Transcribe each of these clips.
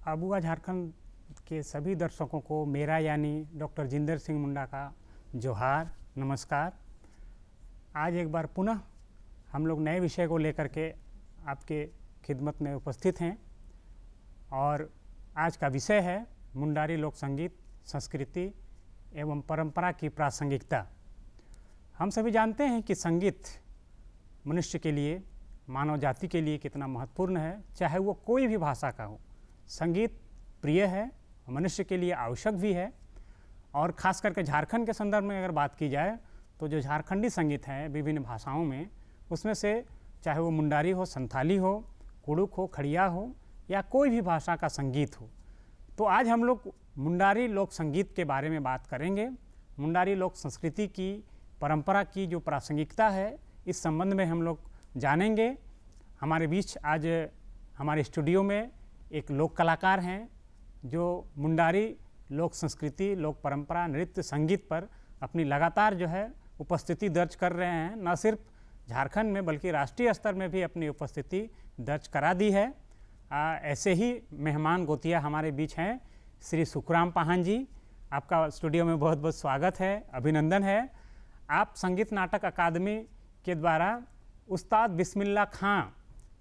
आबुआ झारखंड के सभी दर्शकों को मेरा यानी डॉक्टर जिंदर सिंह मुंडा का जोहार, नमस्कार। आज एक बार पुनः हम लोग नए विषय को लेकर के आपके खिदमत में उपस्थित हैं और आज का विषय है मुंडारी लोक संगीत, संस्कृति एवं परंपरा की प्रासंगिकता। हम सभी जानते हैं कि संगीत मनुष्य के लिए, मानव जाति के लिए कितना महत्वपूर्ण है, चाहे वो कोई भी भाषा का हो। संगीत प्रिय है, मनुष्य के लिए आवश्यक भी है। और ख़ास करके झारखंड के संदर्भ में अगर बात की जाए तो जो झारखंडी संगीत है विभिन्न भाषाओं में, उसमें से चाहे वो मुंडारी हो, संथाली हो, कुड़ुक हो, खड़िया हो या कोई भी भाषा का संगीत हो। तो आज हम लोग मुंडारी लोक संगीत के बारे में बात करेंगे। मुंडारी लोक संस्कृति की, परंपरा की जो प्रासंगिकता है, इस संबंध में हम लोग जानेंगे। हमारे बीच आज हमारे स्टूडियो में एक लोक कलाकार हैं जो मुंडारी लोक संस्कृति, लोक परंपरा, नृत्य, संगीत पर अपनी लगातार जो है उपस्थिति दर्ज कर रहे हैं। न सिर्फ झारखंड में बल्कि राष्ट्रीय स्तर में भी अपनी उपस्थिति दर्ज करा दी है। ऐसे ही मेहमान गोतिया हमारे बीच हैं श्री सुखराम पाहन जी। आपका स्टूडियो में बहुत बहुत स्वागत है, अभिनंदन है। आप संगीत नाटक अकादमी के द्वारा उस्ताद बिस्मिल्लाह खां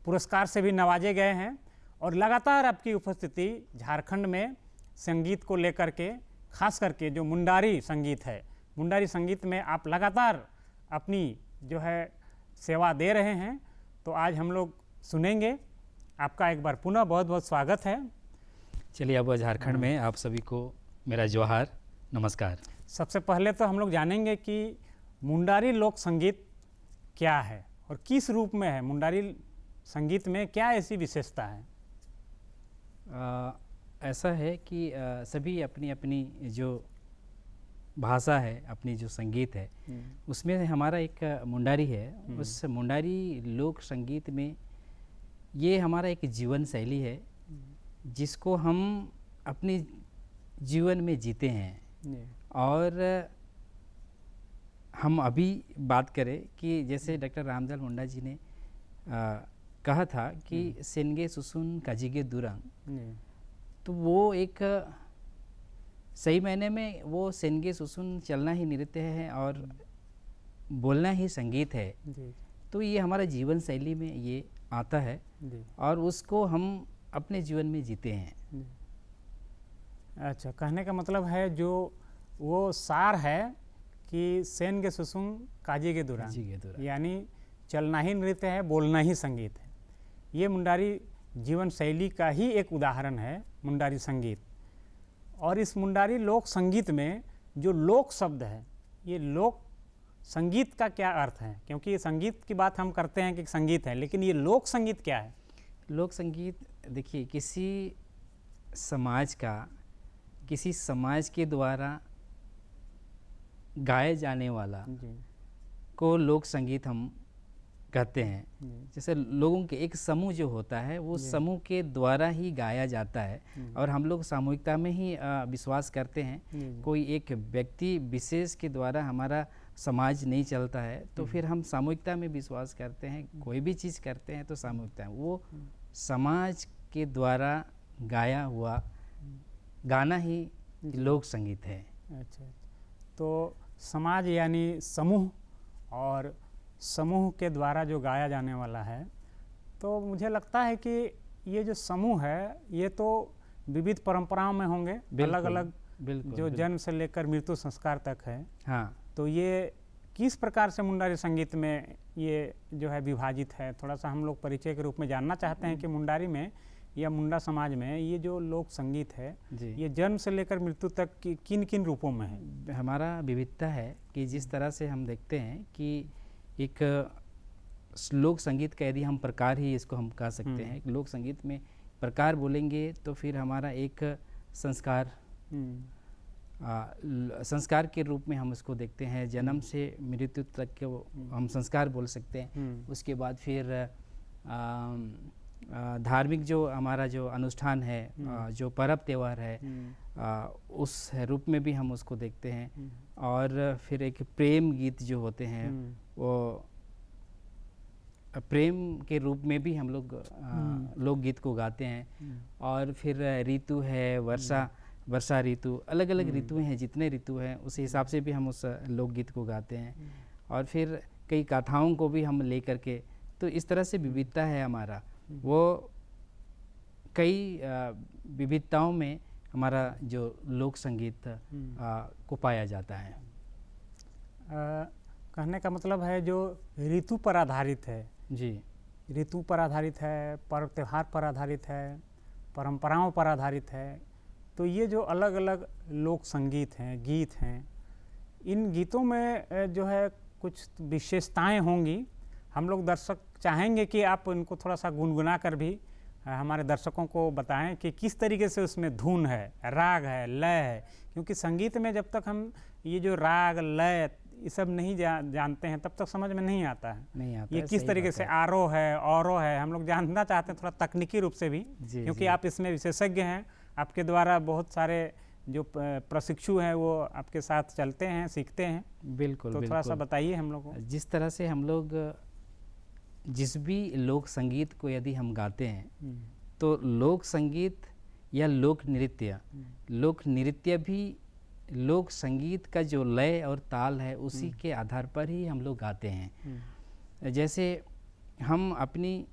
पुरस्कार से भी नवाजे गए हैं और लगातार आपकी उपस्थिति झारखंड में संगीत को लेकर के, खास करके जो मुंडारी संगीत है, मुंडारी संगीत में आप लगातार अपनी जो है सेवा दे रहे हैं। तो आज हम लोग सुनेंगे। आपका एक बार पुनः बहुत बहुत स्वागत है। चलिए, अब झारखंड में आप सभी को मेरा जोहार, नमस्कार। सबसे पहले तो हम लोग जानेंगे कि मुंडारी लोक संगीत क्या है और किस रूप में है। मुंडारी संगीत में क्या ऐसी विशेषता है? ऐसा है कि सभी अपनी अपनी जो भाषा है, अपनी जो संगीत है, उसमें हमारा एक मुंडारी है। उस मुंडारी लोक संगीत में ये हमारा एक जीवन शैली है जिसको हम अपने जीवन में जीते हैं। और हम अभी बात करें कि जैसे डॉक्टर रामदयाल मुंडा जी ने कहा था कि सेनगे सुसुन काजिगे दुरंग, तो वो एक सही मायने में वो सेनगे सुसुन चलना ही नृत्य है और बोलना ही संगीत है। तो ये हमारा जीवन शैली में ये आता है और उसको हम अपने जीवन में जीते हैं। अच्छा, कहने का मतलब है जो वो सार है कि सेनगे सुसुन काजिगे दुरंग, यानी चलना ही नृत्य है, बोलना ही संगीत है। ये मुंडारी जीवन शैली का ही एक उदाहरण है मुंडारी संगीत। और इस मुंडारी लोक संगीत में जो लोक शब्द है, ये लोक संगीत का क्या अर्थ है? क्योंकि ये संगीत की बात हम करते हैं कि संगीत है, लेकिन ये लोक संगीत क्या है? लोक संगीत देखिए, किसी समाज का, किसी समाज के द्वारा गाए जाने वाला को लोक संगीत हम कहते हैं। जैसे लोगों के एक समूह जो होता है, वो समूह के द्वारा ही गाया जाता है और हम लोग सामूहिकता में ही विश्वास करते हैं। कोई एक व्यक्ति विशेष के द्वारा हमारा समाज नहीं चलता है, तो फिर हम सामूहिकता में विश्वास करते हैं। कोई भी चीज़ करते हैं तो सामूहिकता है, वो समाज के द्वारा गाया हुआ गाना ही लोक संगीत है। अच्छा, तो समाज यानी समूह, और समूह के द्वारा जो गाया जाने वाला है, तो मुझे लगता है कि ये जो समूह है ये तो विविध परंपराओं में होंगे, अलग अलग जो जन्म से लेकर मृत्यु संस्कार तक है। हाँ, तो ये किस प्रकार से मुंडारी संगीत में ये जो है विभाजित है, थोड़ा सा हम लोग परिचय के रूप में जानना चाहते हैं कि मुंडारी में या मुंडा समाज में ये जो लोक संगीत है ये जन्म से लेकर मृत्यु तक की किन किन रूपों में है? हमारा विविधता है कि जिस तरह से हम देखते हैं कि एक लोक संगीत का यदि हम प्रकार ही इसको हम कह सकते हैं। लोक संगीत में प्रकार बोलेंगे तो फिर हमारा एक संस्कार, संस्कार के रूप में हम उसको देखते हैं। जन्म से मृत्यु तक के हम संस्कार बोल सकते हैं। उसके बाद फिर धार्मिक जो हमारा जो अनुष्ठान है, जो पर्व त्यौहार है, उस रूप में भी हम उसको देखते हैं। और फिर एक प्रेम गीत जो होते हैं वो प्रेम के रूप में भी हम लोग लोकगीत को गाते हैं। और फिर ऋतु है, वर्षा ऋतु, अलग अलग ऋतु हैं, जितने ऋतु हैं उस हिसाब से भी हम उस लोकगीत को गाते हैं। और फिर कई गाथाओं को भी हम ले करके, तो इस तरह से विविधता है हमारा, वो कई विविधताओं में हमारा जो लोक संगीत को पाया जाता है। कहने का मतलब है जो ऋतु पर आधारित है जी, ऋतु पर आधारित है, पर्व त्योहार पर आधारित है, परंपराओं पर आधारित है। तो ये जो अलग अलग लोक संगीत हैं, गीत हैं, इन गीतों में जो है कुछ विशेषताएं होंगी। हम लोग दर्शक चाहेंगे कि आप इनको थोड़ा सा गुनगुना कर भी हमारे दर्शकों को बताएं कि किस तरीके से उसमें धुन है, राग है, लय है। क्योंकि संगीत में जब तक हम ये जो राग लय ये सब नहीं जानते हैं तब तक समझ में नहीं आता है ये किस तरीके से आरोह है, औरोह है। हम लोग जानना चाहते हैं थोड़ा तकनीकी रूप से भी, क्योंकि आप इसमें विशेषज्ञ हैं। आपके द्वारा बहुत सारे जो प्रशिक्षु हैं वो आपके साथ चलते हैं, सीखते हैं। बिल्कुल, तो थोड़ा सा बताइए हम लोग को। जिस तरह से हम लोग जिस भी लोक संगीत को यदि हम गाते हैं तो लोक संगीत या लोक नृत्य भी लोक संगीत का जो लय और ताल है उसी के आधार पर ही हम लोग गाते हैं। जैसे हम अपनी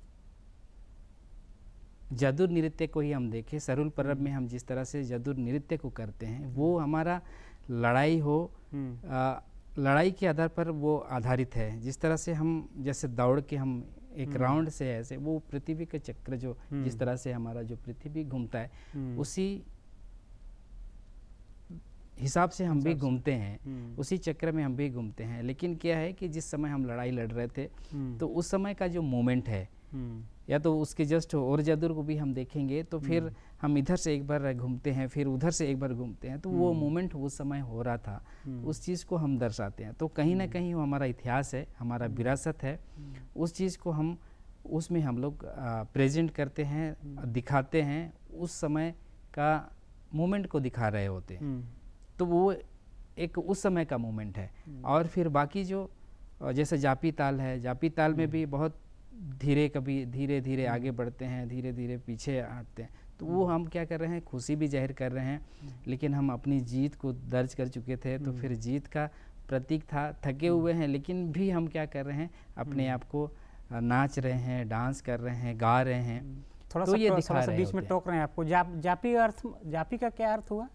जादू नृत्य को ही हम देखें, सरुल पर्व में हम जिस तरह से जादू नृत्य को करते हैं वो हमारा लड़ाई हो, लड़ाई के आधार पर वो आधारित है। जिस तरह से हम जैसे दौड़ के हम एक राउंड से ऐसे वो पृथ्वी का चक्र जो जिस तरह से हमारा जो पृथ्वी घूमता है उसी हिसाब से हम भी घूमते हैं, उसी चक्र में हम भी घूमते हैं। लेकिन क्या है कि जिस समय हम लड़ाई लड़ रहे थे तो उस समय का जो मोमेंट है या तो उसके जस्ट और जादू को भी हम देखेंगे तो फिर हम इधर से एक बार घूमते हैं, फिर उधर से एक बार घूमते हैं, तो वो मोमेंट उस समय हो रहा था, उस चीज़ को हम दर्शाते हैं। तो कहीं ना कहीं वो हमारा इतिहास है, हमारा विरासत है, उस चीज़ को हम उसमें हम लोग प्रेजेंट करते हैं, दिखाते हैं, उस समय का मोमेंट को दिखा रहे होते हैं। तो वो एक उस समय का मोमेंट है। और फिर बाकी जो जैसे जापी ताल है, जापी ताल में भी बहुत कभी धीरे धीरे आगे बढ़ते हैं, धीरे धीरे पीछे आते हैं। तो वो हम क्या कर रहे हैं, खुशी भी जाहिर कर रहे हैं, लेकिन हम अपनी जीत को दर्ज कर चुके थे तो फिर जीत का प्रतीक था। थके हुए हैं लेकिन भी हम क्या कर रहे हैं, अपने आप को नाच रहे हैं, डांस कर रहे हैं, गा रहे हैं। थोड़ा सा ये दिखा रहे हैं, बीच में टोक रहे हैं आपको। जापी का क्या अर्थ हुआ?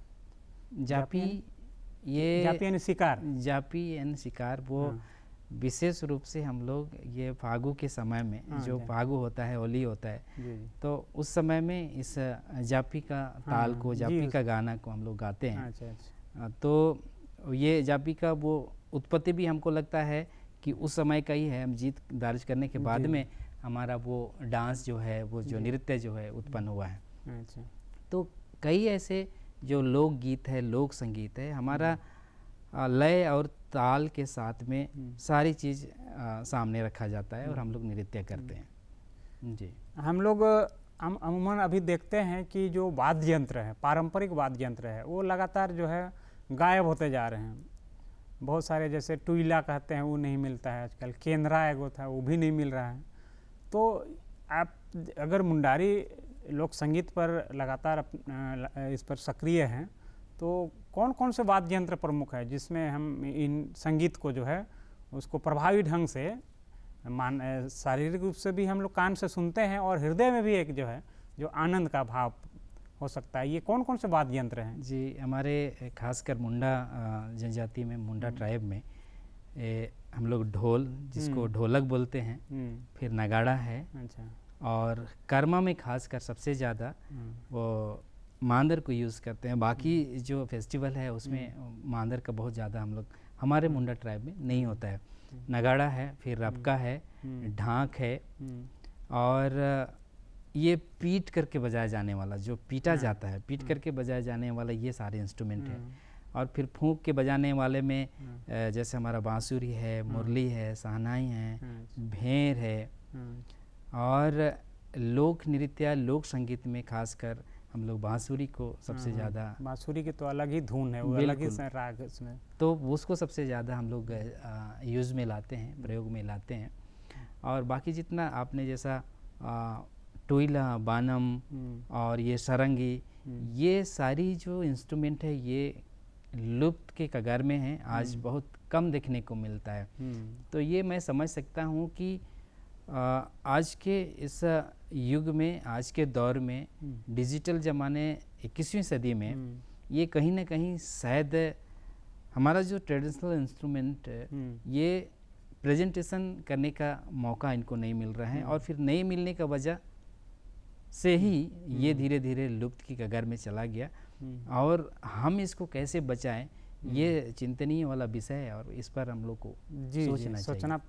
जापी यानी शिकार। जापी यानी शिकार। वो विशेष रूप से हम लोग ये फागु के समय में जो फागु होता है, होली होता है, तो उस समय में इस जापी का ताल को, जापी का गाना को हम लोग गाते हैं। तो ये जापी का वो उत्पत्ति भी हमको लगता है कि उस समय का ही है। हम जीत दर्ज करने के बाद में हमारा वो डांस जो है, वो जो नृत्य जो है उत्पन्न हुआ है। तो कई ऐसे जो लोक गीत है, लोक संगीत है, हमारा लय और ताल के साथ में सारी चीज़ सामने रखा जाता है और हम लोग नृत्य करते हैं। जी, हम लोग अमूमन अभी देखते हैं कि जो वाद्य यंत्र है, पारंपरिक वाद्य यंत्र है, वो लगातार जो है गायब होते जा रहे हैं। बहुत सारे जैसे टुईला कहते हैं वो नहीं मिलता है आजकल, केंद्रा एगो था वो भी नहीं मिल रहा है। तो आप अगर मुंडारी लोक संगीत पर लगातार इस पर सक्रिय हैं तो कौन कौन से वाद्य यंत्र प्रमुख है जिसमें हम इन संगीत को जो है उसको प्रभावी ढंग से शारीरिक रूप से भी हम लोग कान से सुनते हैं और हृदय में भी एक जो है जो आनंद का भाव हो सकता है, ये कौन कौन से वाद्य यंत्र हैं? जी, हमारे खासकर मुंडा जनजाति में, मुंडा ट्राइब में हम लोग ढोल, जिसको ढोलक बोलते हैं, फिर नगाड़ा है। अच्छा। और कर्मा में खासकर सबसे ज़्यादा वो मांदर को यूज़ करते हैं। बाकी जो फेस्टिवल है उसमें मांदर का बहुत ज़्यादा हम लोग हमारे मुंडा ट्राइब में नहीं होता है। नगाड़ा है, फिर रबका है, ढाक है, और ये पीट करके बजाया जाने वाला, जो पीटा जाता है, पीट करके बजाया जाने वाला, ये सारे इंस्ट्रूमेंट हैं। और फिर फूंक के बजाने वाले में जैसे हमारा बांसुरी है, मुरली है, सहनाई है, भेर है। और लोक नृत्य, लोक संगीत में खासकर हम लोग बांसुरी को सबसे ज़्यादा, बांसुरी की तो अलग ही धुन है, वो अलग ही राग इसमें, तो उसको सबसे ज़्यादा हम लोग यूज़ में लाते हैं, प्रयोग में लाते हैं। और बाकी जितना आपने जैसा टोइला, बानम और ये सारंगी, ये सारी जो इंस्ट्रूमेंट है ये लुप्त के कगार में हैं, आज बहुत कम देखने को मिलता है। तो ये मैं समझ सकता हूँ कि आज के इस युग में, आज के दौर में, डिजिटल ज़माने 21वीं सदी में ये कहीं ना कहीं शायद हमारा जो ट्रेडिशनल इंस्ट्रूमेंट ये प्रेजेंटेशन करने का मौका इनको नहीं मिल रहा है, और फिर नहीं मिलने का वजह से ही ये धीरे धीरे लुप्त की कगार में चला गया। और हम इसको कैसे बचाएं, ये चिंतनीय वाला विषय है, और इस पर हम लोग को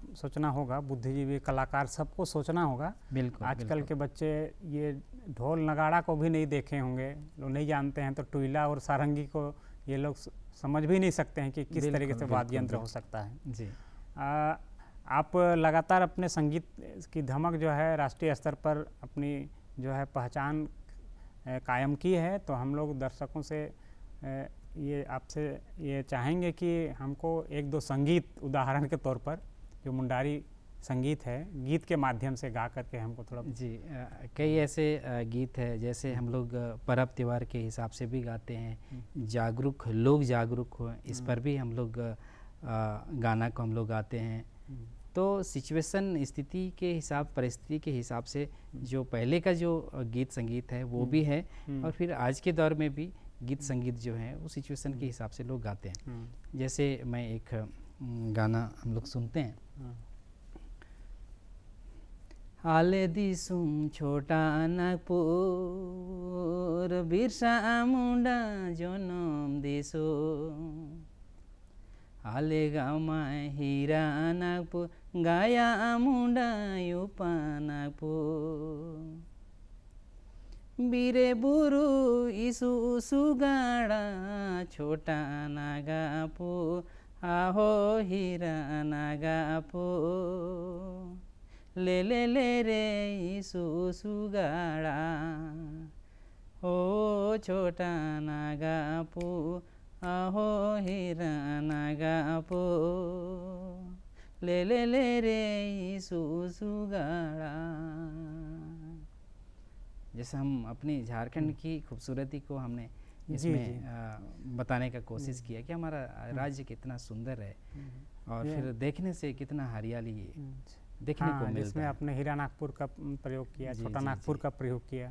सोचना होगा। बुद्धिजीवी, कलाकार, सबको सोचना होगा। बिल्कुल। आजकल के बच्चे ये ढोल नगाड़ा को भी नहीं देखे होंगे, लोग नहीं जानते हैं, तो टुइला और सारंगी को ये लोग समझ भी नहीं सकते हैं कि किस तरीके से वाद्य यंत्र हो सकता है जी। आप लगातार अपने संगीत की धमक जो है राष्ट्रीय स्तर पर अपनी जो है पहचान कायम की है। तो हम लोग दर्शकों से ये आपसे ये चाहेंगे कि हमको एक दो संगीत, उदाहरण के तौर पर जो मुंडारी संगीत है, गीत के माध्यम से गा करके हमको थोड़ा। जी, कई ऐसे गीत है जैसे हम लोग पर्व त्यौहार के हिसाब से भी गाते हैं, जागरूक लोग जागरूक हो, इस पर भी हम लोग गाना को हम लोग गाते हैं। तो सिचुएशन, स्थिति के हिसाब, परिस्थिति के हिसाब से जो पहले का जो गीत संगीत है वो भी है, और फिर आज के दौर में भी गीत संगीत जो है वो सिचुएशन के हिसाब से लोग गाते हैं। जैसे मैं एक गाना हम लोग सुनते हैं। हाले दिसुम छोटा नागपुर, बिरसा मुंडा जनम दिसो, हाले गाउँमा हिरा नागपुर, गाया मुंडा युपा नागपुर, बिरे बुरु इसु सुगाडा छोटा नागापुर, आहो हिरा नागापुर, ले ले ले रे इसु सुगाडा, ओ छोटा नागापुर, आहो हिरा नागापुर, ले ले ले रे इसु सुगाडा। जैसे हम अपनी झारखंड की खूबसूरती को हमने इसमें बताने का कोशिश किया कि हमारा राज्य कितना सुंदर है, और फिर देखने से कितना हरियाली देखने को मिलता है। जिसमें आपने हीरा नागपुर का प्रयोग किया, छोटा नागपुर का प्रयोग किया,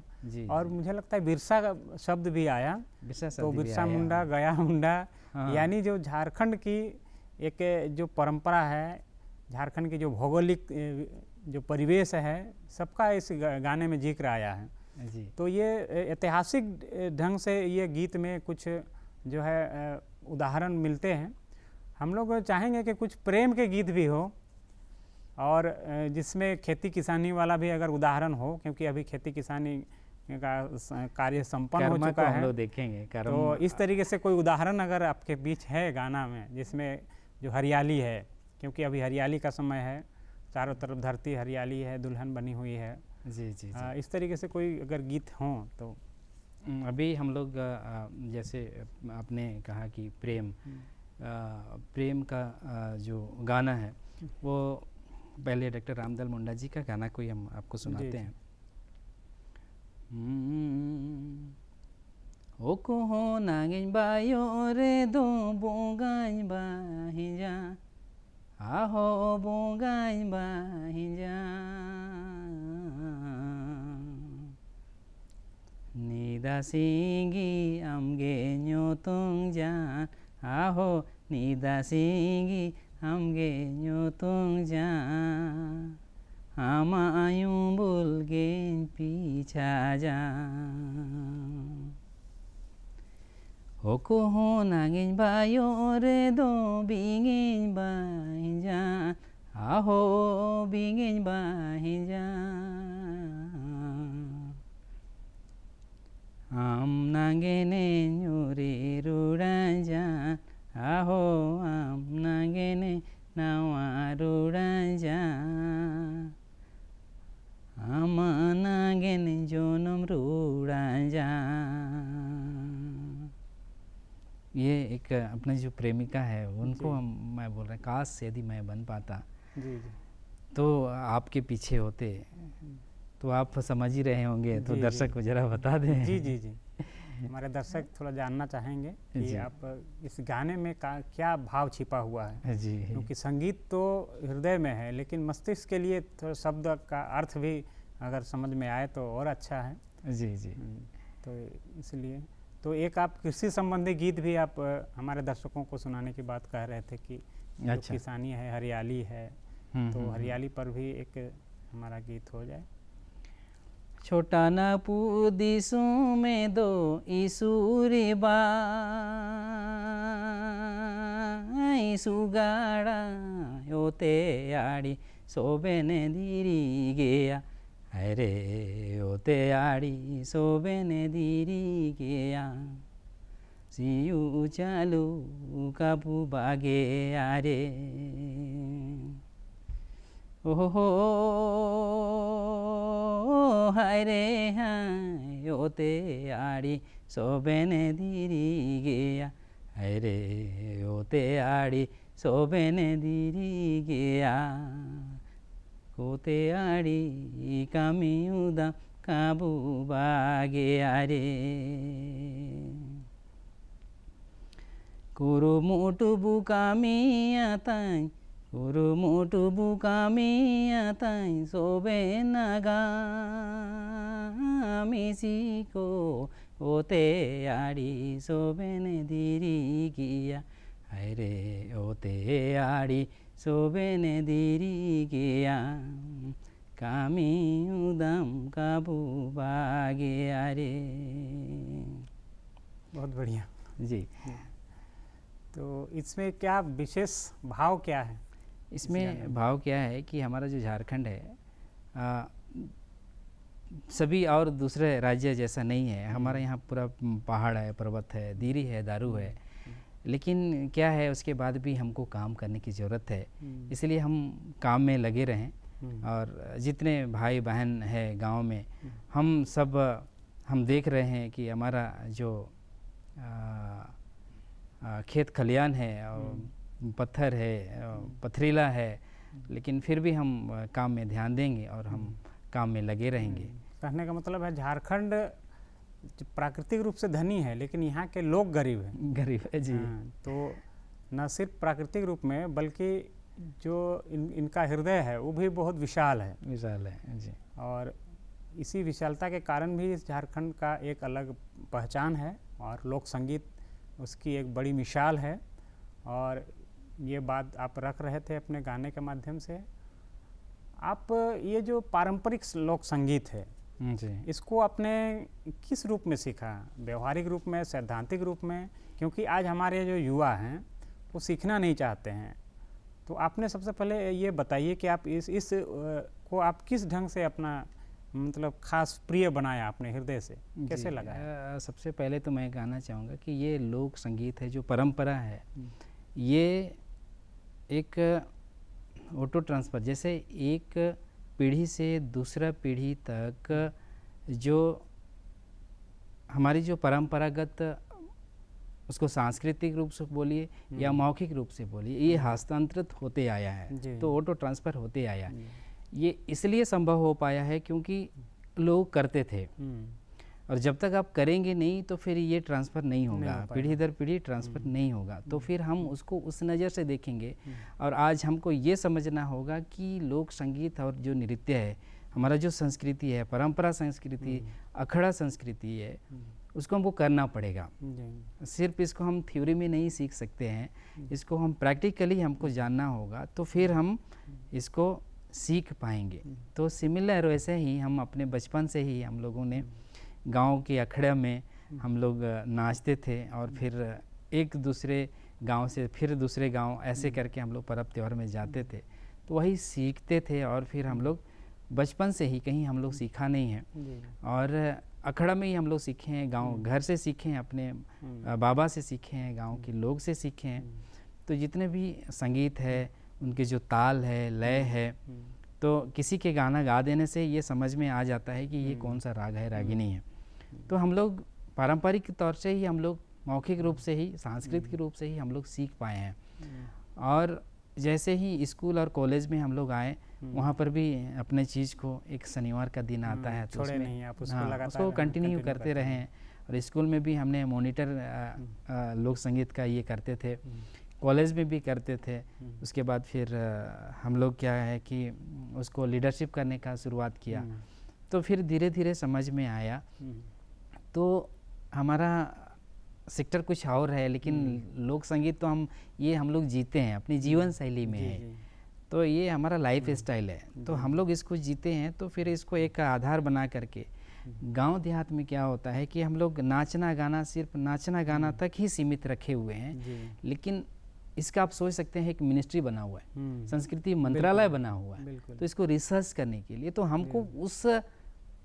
और जी। मुझे लगता है बिरसा का शब्द भी आया, तो बिरसा मुंडा, गया मुंडा, यानी जो झारखंड की एक जो परंपरा है, झारखंड की जो भौगोलिक जो परिवेश है, सबका इस गाने में जिक्र आया है जी। तो ये ऐतिहासिक ढंग से ये गीत में कुछ जो है उदाहरण मिलते हैं। हम लोग चाहेंगे कि कुछ प्रेम के गीत भी हो, और जिसमें खेती किसानी वाला भी अगर उदाहरण हो, क्योंकि अभी खेती किसानी का कार्य संपन्न हो चुका है, हम लोग देखेंगे। तो इस तरीके से कोई उदाहरण अगर आपके बीच है गाना में, जिसमें जो हरियाली है, क्योंकि अभी हरियाली का समय है, चारों तरफ धरती हरियाली है, दुल्हन बनी हुई है। जी जी, जी। इस तरीके से कोई अगर गीत हों तो। अभी हम लोग जैसे आपने कहा कि प्रेम का जो गाना है वो पहले डॉक्टर रामदल मुंडा जी का गाना कोई हम आपको सुनाते हैं। ओ को हो नागिन बायो रे दो बोगाई बाहिजा, आहो बोगाई बाहिजा, निदा सिंगी आमगे न्योतुंग जान, आहो निदा सिंगी आमगे न्योतुंग जान, आमा आयूं बुलगे पीछा जान, होको हो नागिन बायो रे दो बिगिन बाहिजा, आहो बिगिन बाहिजा, आम नागेने न्योरे रुड़ाजा, आहो आम नागेने नावा रुड़ाजा, आम नागेने जोनम रुड़ाजा। ये एक अपने जो प्रेमिका है उनको मैं बोल रहा हूँ, काश यदि मैं बन पाता। जी जी। तो आपके पीछे होते तो आप समझ ही रहे होंगे, तो जी, दर्शक को जरा बता दें। जी जी जी। हमारे दर्शक थोड़ा जानना चाहेंगे कि जी। आप इस गाने में क्या भाव छिपा हुआ है, जी क्योंकि संगीत तो हृदय में है, लेकिन मस्तिष्क के लिए थोड़ा शब्द का अर्थ भी अगर समझ में आए तो और अच्छा है। जी जी। तो इसलिए तो एक आप कृषि संबंधी गीत भी आप हमारे दर्शकों को सुनाने की बात कह रहे थे कि जो अच्छा। किसानी है, हरियाली है, तो हरियाली पर भी एक हमारा गीत हो जाए। छोटा न पूदिसु में दो ईसूरी बाई सुगाड़ा योते आड़ी सोबेने दीरी गया, अरे योते आड़ी सोबेने दीरी गया, सियू चालू काबू बागे आरे, ओहो हाय रे हाय योते आड़ी सोबेने दीरी गया, हाय रे योते आड़ी सोबेने दीरी गया, कोते आड़ी कामी उदा काबू बागे आरे, कुरु मोटू बुकामी आताई कुरु मोटू बुकामी आताई सोबे नगा मिसी को ओते आड़ी सोबेने दीरी किया, हाय रे ओते आड़ी सोबेने दीरी किया, कामी उदम काबू बागे आरे। बहुत बढ़िया जी। तो इसमें क्या विशेष भाव क्या है? इसमें भाव क्या है कि हमारा जो झारखंड है सभी और दूसरे राज्य जैसा नहीं है। हमारा यहाँ पूरा पहाड़ है, पर्वत है, दीरी है, दारू है, लेकिन क्या है उसके बाद भी हमको काम करने की ज़रूरत है, इसलिए हम काम में लगे रहें। और जितने भाई बहन है गांव में, हम देख रहे हैं कि हमारा जो खेत खलियान है, पत्थर है, पथरीला है, लेकिन फिर भी हम काम में ध्यान देंगे और हम काम में लगे रहेंगे। कहने का मतलब है झारखंड प्राकृतिक रूप से धनी है, लेकिन यहाँ के लोग गरीब हैं। गरीब है जी। तो न सिर्फ प्राकृतिक रूप में, बल्कि जो इनका हृदय है वो भी बहुत विशाल है। विशाल है जी। और इसी विशालता के कारण भी इस झारखंड का एक अलग पहचान है और लोक संगीत उसकी एक बड़ी मिसाल है। और ये बात आप रख रहे थे अपने गाने के माध्यम से। आप ये जो पारंपरिक लोक संगीत है जी, इसको आपने किस रूप में सीखा? व्यवहारिक रूप में, सैद्धांतिक रूप में? क्योंकि आज हमारे जो युवा हैं वो सीखना नहीं चाहते हैं, तो आपने सबसे पहले ये बताइए कि आप इस को आप किस ढंग से अपना मतलब खास प्रिय बनाया अपने हृदय से, कैसे लगा? सबसे पहले तो मैं कहना चाहूँगा कि ये लोक संगीत है, जो परंपरा है, ये एक ऑटो ट्रांसफ़र, जैसे एक पीढ़ी से दूसरा पीढ़ी तक जो हमारी जो परंपरागत, उसको सांस्कृतिक रूप से बोलिए या मौखिक रूप से बोलिए, ये हस्तांतरित होते आया है, तो ऑटो ट्रांसफ़र होते आया है। ये इसलिए संभव हो पाया है क्योंकि लोग करते थे, और जब तक आप करेंगे नहीं तो फिर ये ट्रांसफ़र नहीं होगा, पीढ़ी दर पीढ़ी ट्रांसफ़र नहीं होगा। तो फिर हम उसको उस नज़र से देखेंगे। और आज हमको ये समझना होगा कि लोक संगीत और जो नृत्य है, हमारा जो संस्कृति है, परंपरा संस्कृति, अखड़ा संस्कृति है, उसको हमको करना पड़ेगा। सिर्फ इसको हम थ्योरी में नहीं सीख सकते हैं, इसको हम प्रैक्टिकली हमको जानना होगा, तो फिर हम इसको सीख पाएंगे। तो सिमिलर वैसे ही हम अपने बचपन से ही हम लोगों ने गांव के अखड़ा में हम लोग नाचते थे, और फिर एक दूसरे गांव से फिर दूसरे गांव, ऐसे करके हम लोग पर्व त्यौहार में जाते थे, तो वही सीखते थे। और फिर हम लोग बचपन से ही, कहीं हम लोग सीखा नहीं है, और अखड़ा में ही हम लोग सीखे हैं, गांव घर से सीखे हैं, अपने बाबा से सीखे हैं, गांव के लोग से सीखे हैं। तो जितने भी संगीत है, उनके जो ताल है, लय है, तो किसी के गाना गा देने से ये समझ में आ जाता है कि ये कौन सा राग है, रागिनी है। तो हम लोग पारंपरिक तौर से ही, हम लोग मौखिक रूप से ही, सांस्कृतिक रूप से ही हम लोग सीख पाए हैं। और जैसे ही स्कूल और कॉलेज में हम लोग आए, वहाँ पर भी अपने चीज़ को एक शनिवार का दिन आता है तो छोड़े उसमें नहीं आप उसको हाँ, लगातार उसको कंटिन्यू करते रहे हैं। हैं। और स्कूल में भी हमने मॉनिटर लोक संगीत का ये करते थे, कॉलेज में भी करते थे। उसके बाद फिर हम लोग क्या है कि उसको लीडरशिप करने का शुरुआत किया, तो फिर धीरे धीरे समझ में आया। तो हमारा सेक्टर कुछ और है, लेकिन लोक संगीत तो हम लोग जीते हैं, अपनी जीवन शैली में है। तो ये हमारा लाइफ स्टाइल है, तो हम लोग इसको जीते हैं। तो फिर इसको एक आधार बना करके गांव देहात में क्या होता है कि हम लोग नाचना गाना, सिर्फ नाचना गाना तक ही सीमित रखे हुए हैं। लेकिन इसका आप सोच सकते हैं एक मिनिस्ट्री बना हुआ है, संस्कृति मंत्रालय बना हुआ है। तो इसको रिसर्च करने के लिए तो हमको उस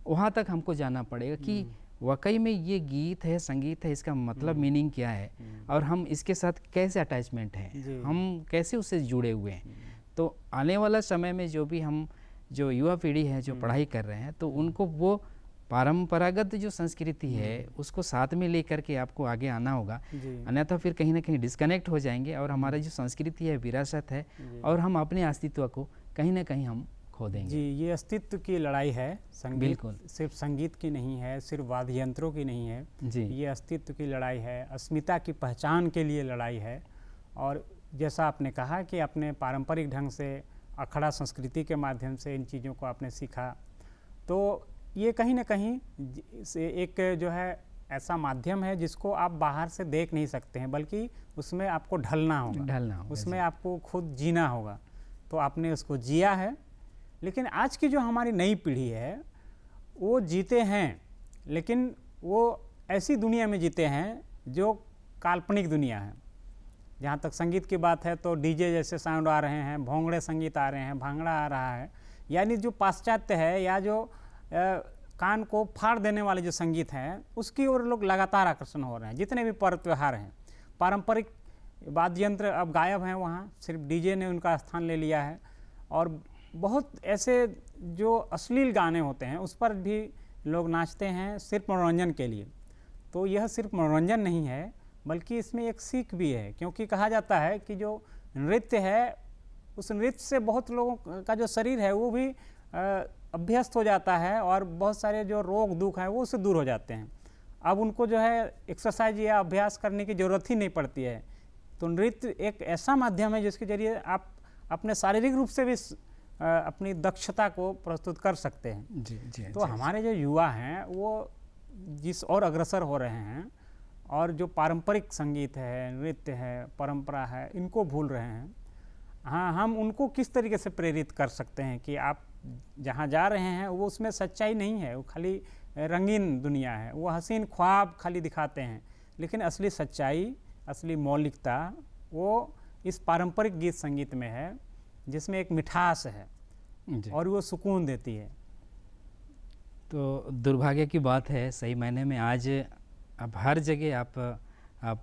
वहाँ तक हमको जाना पड़ेगा कि वाकई में ये गीत है, संगीत है, इसका मतलब मीनिंग क्या है और हम इसके साथ कैसे अटैचमेंट है, हम कैसे उससे जुड़े हुए हैं। तो आने वाला समय में जो युवा पीढ़ी है जो पढ़ाई कर रहे हैं, तो उनको वो परंपरागत जो संस्कृति है उसको साथ में लेकर के आपको आगे आना होगा, अन्यथा फिर कहीं ना कहीं डिस्कनेक्ट हो जाएंगे और हमारा जो संस्कृति है, विरासत है, और हम अपने अस्तित्व को कहीं ना कहीं हम खो देंगे। जी, ये अस्तित्व की लड़ाई है। संगीत बिल्कुल सिर्फ संगीत की नहीं है, सिर्फ वाद्य यंत्रों की नहीं है जी, ये अस्तित्व की लड़ाई है, अस्मिता की पहचान के लिए लड़ाई है। और जैसा आपने कहा कि अपने पारंपरिक ढंग से अखड़ा संस्कृति के माध्यम से इन चीज़ों को आपने सीखा, तो ये कहीं ना कहीं से एक जो है ऐसा माध्यम है जिसको आप बाहर से देख नहीं सकते हैं, बल्कि उसमें आपको ढलना होगा, उसमें आपको खुद जीना होगा। तो आपने उसको जिया है। लेकिन आज की जो हमारी नई पीढ़ी है वो जीते हैं, लेकिन वो ऐसी दुनिया में जीते हैं जो काल्पनिक दुनिया है। जहाँ तक संगीत की बात है तो डीजे जैसे साउंड आ रहे हैं, भोंगड़े संगीत आ रहे हैं, भांगड़ा आ रहा है, यानी जो पाश्चात्य है या जो कान को फाड़ देने वाले जो संगीत हैं उसकी ओर लोग लगातार आकर्षण हो रहे हैं। जितने भी पर्व त्यौहार हैं, पारंपरिक वाद्य यंत्र अब गायब हैं, वहाँ सिर्फ डीजे ने उनका स्थान ले लिया है। और बहुत ऐसे जो अश्लील गाने होते हैं उस पर भी लोग नाचते हैं सिर्फ मनोरंजन के लिए। तो यह सिर्फ मनोरंजन नहीं है, बल्कि इसमें एक सीख भी है, क्योंकि कहा जाता है कि जो नृत्य है उस नृत्य से बहुत लोगों का जो शरीर है वो भी अभ्यस्त हो जाता है और बहुत सारे जो रोग दुख हैं वो उससे दूर हो जाते हैं। अब उनको जो है एक्सरसाइज या अभ्यास करने की ज़रूरत ही नहीं पड़ती है। तो नृत्य एक ऐसा माध्यम है जिसके ज़रिए आप अपने शारीरिक रूप से भी अपनी दक्षता को प्रस्तुत कर सकते हैं। जी, तो हमारे जो युवा हैं वो जिस और अग्रसर हो रहे हैं और जो पारंपरिक संगीत है, नृत्य है, परंपरा है, इनको भूल रहे हैं। हाँ, हम उनको किस तरीके से प्रेरित कर सकते हैं कि आप जहाँ जा रहे हैं वो उसमें सच्चाई नहीं है, वो खाली रंगीन दुनिया है, वो हसीन ख्वाब खाली दिखाते हैं, लेकिन असली सच्चाई, असली मौलिकता वो इस पारंपरिक गीत संगीत में है, जिसमें एक मिठास है और वो सुकून देती है। तो दुर्भाग्य की बात है, सही मायने में आज अब हर जगह आप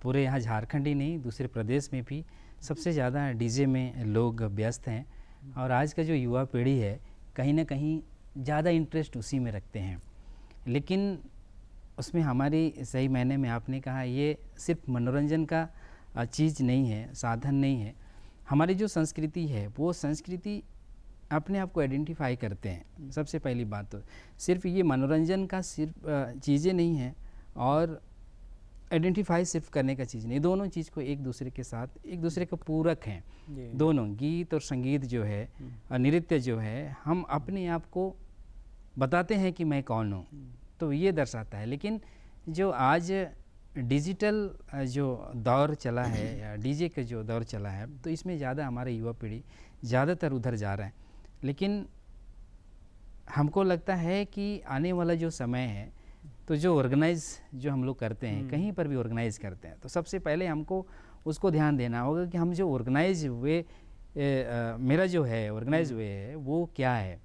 पूरे यहाँ झारखंड ही नहीं, दूसरे प्रदेश में भी सबसे ज़्यादा डीजे में लोग व्यस्त हैं। और आज का जो युवा पीढ़ी है कहीं ना कहीं ज़्यादा इंटरेस्ट उसी में रखते हैं, लेकिन उसमें हमारी सही मायने में आपने कहा ये सिर्फ मनोरंजन का चीज़ नहीं है, साधन नहीं है। हमारी जो संस्कृति है वो संस्कृति अपने आप को आइडेंटिफाई करते हैं। सबसे पहली बात तो सिर्फ ये मनोरंजन का सिर्फ चीज़ें नहीं है और आइडेंटिफाई सिर्फ करने का चीज़ नहीं, दोनों चीज़ को एक दूसरे के साथ, एक दूसरे को पूरक हैं दोनों। गीत और संगीत जो है और नृत्य जो है, हम अपने आप को बताते हैं कि मैं कौन हूँ, तो ये दर्शाता है। लेकिन जो आज डिजिटल जो दौर चला है या डीजे का जो दौर चला है, तो इसमें ज़्यादा हमारे युवा पीढ़ी ज़्यादातर उधर जा रहा है। लेकिन हमको लगता है कि आने वाला जो समय है तो जो ऑर्गेनाइज जो हम लोग करते हैं, कहीं पर भी ऑर्गेनाइज करते हैं, तो सबसे पहले हमको उसको ध्यान देना होगा कि हम जो ऑर्गेनाइज हुए मेरा जो है ऑर्गेनाइज हुए है वो क्या है।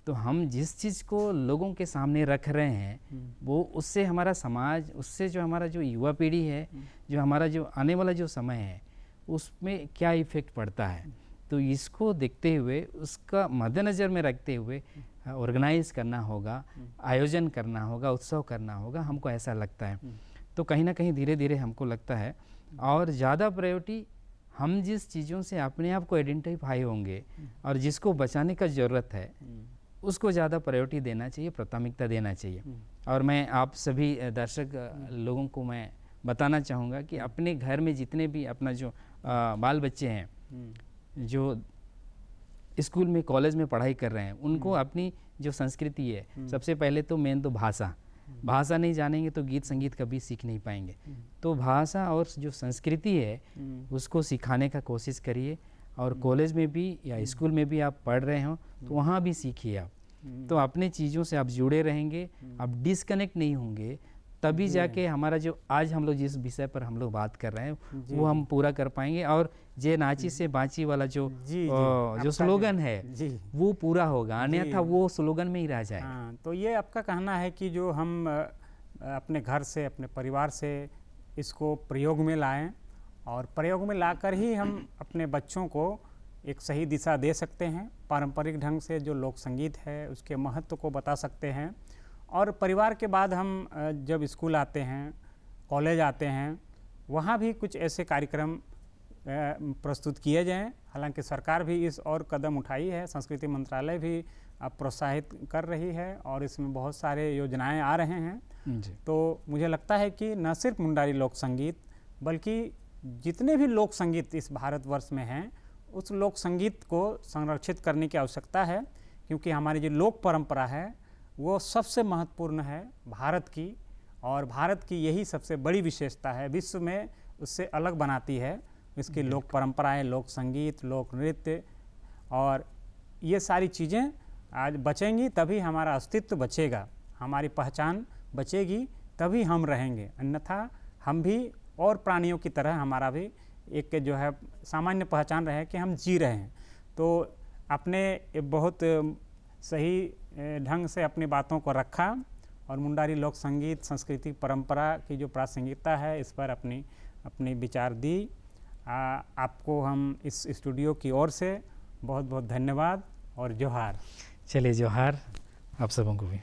तो हम जिस चीज़ को लोगों के सामने रख रहे हैं वो उससे हमारा समाज, उससे जो हमारा जो युवा पीढ़ी है, जो हमारा जो आने वाला जो समय है उसमें क्या इफ़ेक्ट पड़ता है। तो इसको देखते हुए, उसका मद्देनज़र में रखते हुए ऑर्गेनाइज करना होगा, आयोजन करना होगा, उत्सव करना होगा, हमको ऐसा लगता है। तो कहीं ना कहीं धीरे धीरे हमको लगता है और ज़्यादा प्रायोरिटी हम जिस चीज़ों से अपने आप को आइडेंटिफाई होंगे और जिसको बचाने का ज़रूरत है उसको ज़्यादा प्रायोरिटी देना चाहिए, प्राथमिकता देना चाहिए। और मैं आप सभी दर्शक लोगों को मैं बताना चाहूँगा कि अपने घर में जितने भी अपना जो बाल बच्चे हैं जो स्कूल में कॉलेज में पढ़ाई कर रहे हैं, उनको अपनी जो संस्कृति है, सबसे पहले तो मेन तो भाषा नहीं जानेंगे तो गीत संगीत कभी सीख नहीं पाएंगे। तो भाषा और जो संस्कृति है उसको सिखाने का कोशिश करिए, और कॉलेज में भी या स्कूल में भी आप पढ़ रहे हो तो वहाँ भी सीखिए आप। तो अपने चीज़ों से आप जुड़े रहेंगे, आप डिस्कनेक्ट नहीं होंगे, तभी जाके हमारा जो आज हम लोग जिस विषय पर हम लोग बात कर रहे हैं वो हम पूरा कर पाएंगे, और जे नाची से बाची वाला जो स्लोगन है वो पूरा होगा, अन्यथा वो स्लोगन में ही रह जाए। हाँ, तो ये आपका कहना है कि जो हम अपने घर से, अपने परिवार से इसको प्रयोग में लाएं, और प्रयोग में लाकर ही हम अपने बच्चों को एक सही दिशा दे सकते हैं। पारंपरिक ढंग से जो लोक संगीत है उसके महत्व को बता सकते हैं, और परिवार के बाद हम जब स्कूल आते हैं, कॉलेज आते हैं, वहाँ भी कुछ ऐसे कार्यक्रम प्रस्तुत किए जाएं। हालांकि सरकार भी इस और कदम उठाई है, संस्कृति मंत्रालय भी अब प्रोत्साहित कर रही है और इसमें बहुत सारे योजनाएं आ रहे हैं जी। तो मुझे लगता है कि न सिर्फ मुंडारी लोक संगीत बल्कि जितने भी लोक संगीत इस भारतवर्ष में हैं उस लोक संगीत को संरक्षित करने की आवश्यकता है, क्योंकि हमारी जो लोक परंपरा है वो सबसे महत्वपूर्ण है भारत की, और भारत की यही सबसे बड़ी विशेषता है, विश्व में उससे अलग बनाती है इसकी लोक परंपराएं, लोक संगीत, लोक नृत्य, और ये सारी चीज़ें आज बचेंगी तभी हमारा अस्तित्व बचेगा, हमारी पहचान बचेगी तभी हम रहेंगे, अन्यथा हम भी और प्राणियों की तरह हमारा भी एक जो है सामान्य पहचान रहे कि हम जी रहे हैं। तो अपने बहुत सही ढंग से अपनी बातों को रखा और मुंडारी लोक संगीत संस्कृति परंपरा की जो प्रासंगिकता है इस पर अपनी विचार दी। आपको हम इस स्टूडियो की ओर से बहुत बहुत धन्यवाद और जोहार। चलिए जोहार आप सबों को भी।